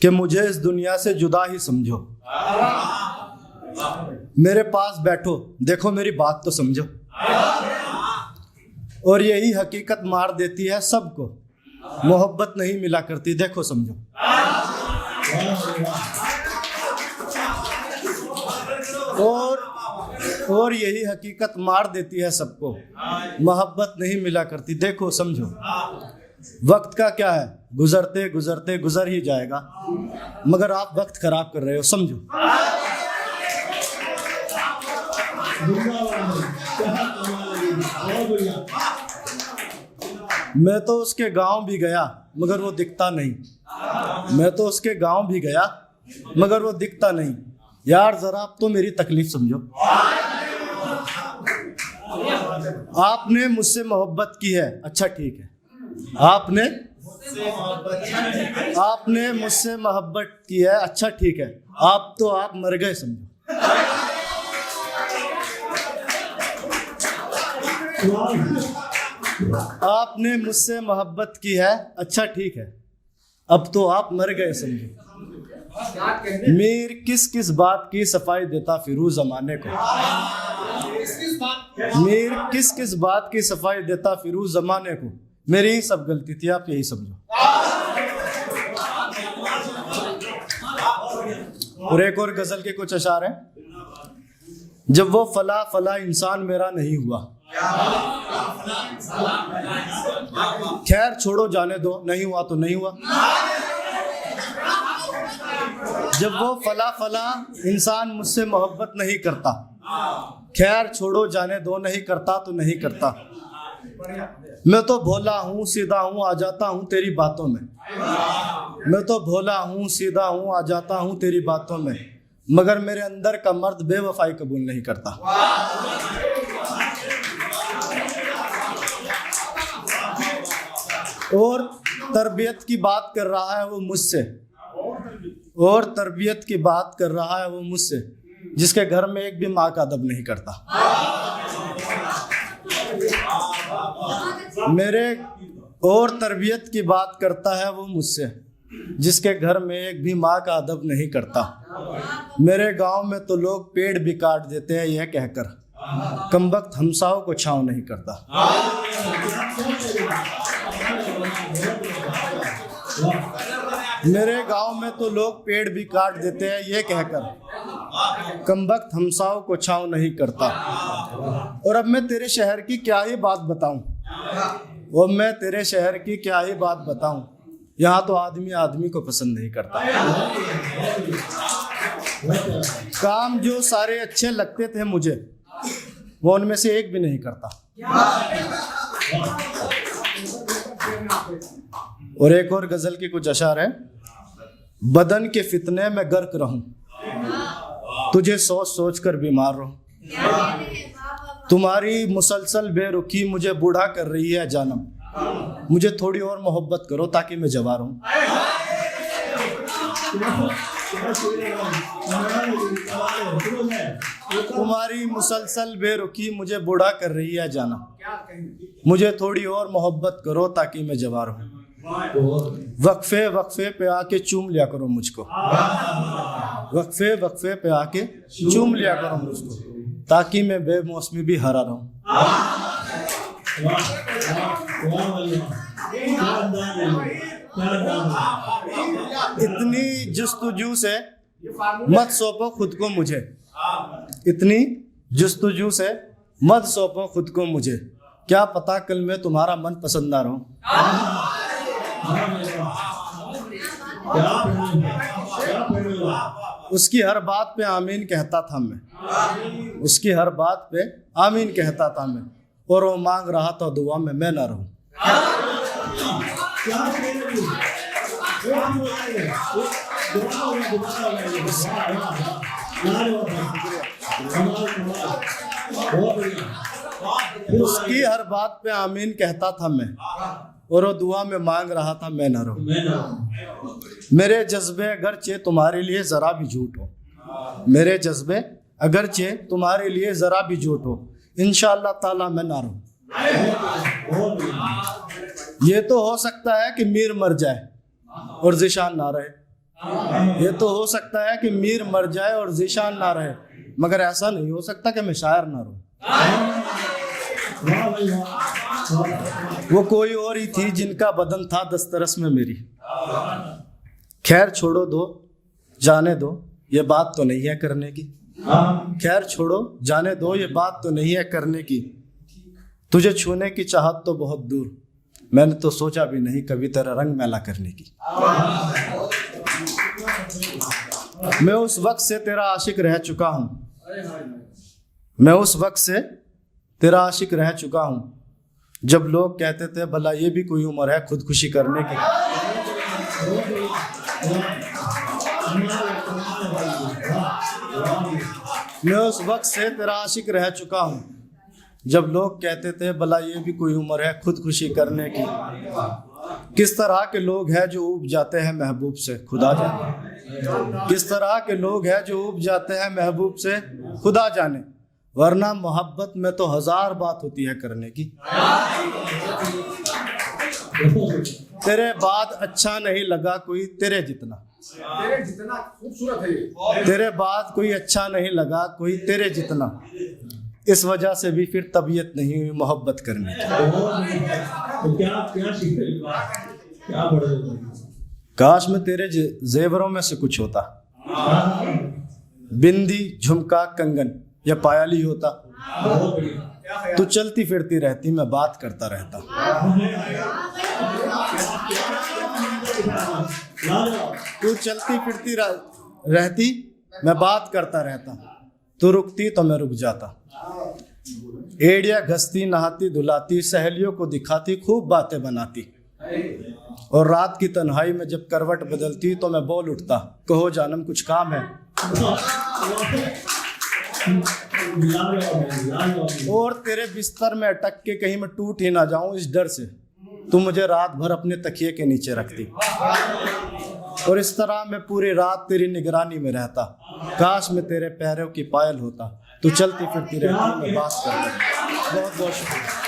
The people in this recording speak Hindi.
कि मुझे इस दुनिया से जुदा ही समझो। मेरे पास बैठो, देखो मेरी बात तो समझो। और यही हकीकत मार देती है सबको, मोहब्बत नहीं मिला करती, देखो समझो। और यही हकीकत मार देती है सबको, मोहब्बत नहीं मिला करती, देखो समझो। वक्त का क्या है, गुजरते गुजरते गुजर ही जाएगा, मगर आप वक्त खराब कर रहे हो, समझो। मैं तो उसके गांव भी गया मगर वो दिखता नहीं, मैं तो उसके गांव भी गया मगर वो दिखता नहीं। यार जरा आप तो मेरी तकलीफ समझो। आपने मुझसे मोहब्बत की है, अच्छा ठीक है, आपने मुझसे मोहब्बत की है, अच्छा ठीक है, आप तो आप मर गए समझो। आपने मुझसे मोहब्बत की है, अच्छा ठीक है, अब तो आप मर गए समझो। मीर किस किस बात की सफाई देता फिरू जमाने को, मीर किस किस बात की सफाई देता फिरू जमाने को, मेरी ही सब गलती थी, आप यही समझो। और एक और गजल के कुछ अशार हैं। जब वो फला फला इंसान मेरा नहीं हुआ, खैर छोड़ो जाने दो, नहीं हुआ तो नहीं हुआ। जब वो फला फला इंसान मुझसे मोहब्बत नहीं करता, खैर छोड़ो जाने दो, नहीं करता तो नहीं करता। मैं तो भोला हूँ सीधा हूँ, आ जाता हूँ तेरी बातों में, मैं तो भोला हूँ सीधा हूँ, आ जाता हूँ तेरी बातों में, मगर मेरे अंदर का मर्द बेवफाई कबूल नहीं करता। और तरबियत की बात कर रहा है वो मुझसे, और तरबियत की बात कर रहा है वो मुझसे, जिसके घर में एक भी माँ का अदब नहीं करता। मेरे और तरबियत की बात करता है वो मुझसे, जिसके घर में एक भी माँ का अदब नहीं करता। मेरे गांव में तो लोग पेड़ भी काट देते हैं यह कहकर, कमबख्त हमसाओं को छांव नहीं करता। मेरे गांव में तो लोग पेड़ भी काट देते हैं ये कहकर, कमबख्त हमसाओं को छांव नहीं करता। और अब मैं तेरे शहर की क्या ही बात बताऊं, और मैं तेरे शहर की क्या ही बात बताऊं, यहाँ तो आदमी आदमी को पसंद नहीं करता। काम जो सारे अच्छे लगते थे मुझे, वो उनमें से एक भी नहीं करता। और एक और गजल की कुछ अशार है। बदन के फितने में गर्क रहूं, तुझे सोच सोच कर बीमार रहूं। तुम्हारी मुसलसल बेरुखी मुझे बूढ़ा कर रही है जानम, मुझे थोड़ी और मोहब्बत करो ताकि मैं जवान रहूं। तुम्हारी मुसलसल बेरुखी मुझे बूढ़ा कर रही है जानम, मुझे थोड़ी और मोहब्बत करो ताकि मैं जवान रहूं। वक्फे वक्फे पे आके चूम लिया करो मुझको, वक्फे वक्फे पे आके चूम लिया करो मुझको, ताकि मैं बेमौसमी भी हरा रहूं। इतनी जुस्तजू से मत सौंपो खुद को मुझे, इतनी जुस्तजू से मत सौंपो खुद को मुझे, क्या पता कल मैं तुम्हारा मन पसंद ना रहूं। उसकी हर बात पे आमीन कहता था मैं, उसकी हर बात पे आमीन कहता था मैं, और वो मांग रहा था दुआ में मैं ना रहूं। उसकी हर बात पे आमीन कहता था मैं, और वो दुआ में मांग रहा था मैं न रहूं। मेरे जज्बे अगरचे तुम्हारे लिए जरा भी झूठ हो, मेरे जज्बे अगरचे तुम्हारे लिए जरा भी झूठ हो, इंशाअल्लाह ताला मैं ना रहूं। ये तो हो सकता है कि मीर मर जाए और ज़िशान ना रहे, ये तो हो सकता है कि मीर मर जाए और ज़ीशान ना रहे, मगर ऐसा नहीं हो सकता कि मैं शायर ना रहूं। वो कोई और ही थी जिनका बदन था दस्तरस में मेरी। खैर छोड़ो दो जाने दो, ये बात तो नहीं है करने की। खैर छोड़ो जाने दो, ये बात तो नहीं है करने की। तुझे छूने की चाहत तो बहुत दूर, मैंने तो सोचा भी नहीं कभी तेरा रंग मैला करने की। मैं उस वक्त से तेरा आशिक रह चुका हूँ, मैं उस वक्त से तेरा आशिक रह चुका हूँ, जब लोग कहते थे भला ये भी कोई उम्र है खुदकुशी करने की। मैं उस वक्त से तेरा आशिक रह चुका हूँ, जब लोग कहते थे भला ये भी कोई उम्र है खुदकुशी करने की। किस तरह के लोग हैं जो ऊब जाते हैं महबूब से, खुदा जाने। किस तरह के लोग हैं जो ऊब जाते हैं महबूब से, खुदा जाने। वरना मोहब्बत में तो 1000 बात होती है करने की। तेरे बाद अच्छा नहीं लगा कोई तेरे जितना, तेरे जितना खूबसूरत है ये। तेरे बाद कोई अच्छा नहीं लगा कोई तेरे जितना। इस वजह से भी फिर तबीयत नहीं हुई मोहब्बत करने की। तो क्या सीख रहे हो? क्या पढ़ रहे हो? काश में तेरे जेवरों में से कुछ होता, बिंदी झुमका कंगन या पायल ही होता। तू चलती फिरती रहती मैं बात करता रहता। तू चलती फिरती रहती मैं बात करता रहता, तू रुकती तो मैं रुक जाता। एड़िया घसती नहाती धुलाती, सहेलियों को दिखाती खूब बातें बनाती। और रात की तन्हाई में जब करवट बदलती तो मैं बोल उठता, कहो जानम कुछ काम है। और तेरे बिस्तर में अटक के कहीं मैं टूट ही ना जाऊं इस डर से, तू मुझे रात भर अपने तकिए के नीचे रखती। और इस तरह मैं पूरी रात तेरी निगरानी में रहता। काश मैं तेरे पैरों की पायल होता, तू चलती फिरती रहती मैं बात करता। बहुत बहुत शुक्रिया।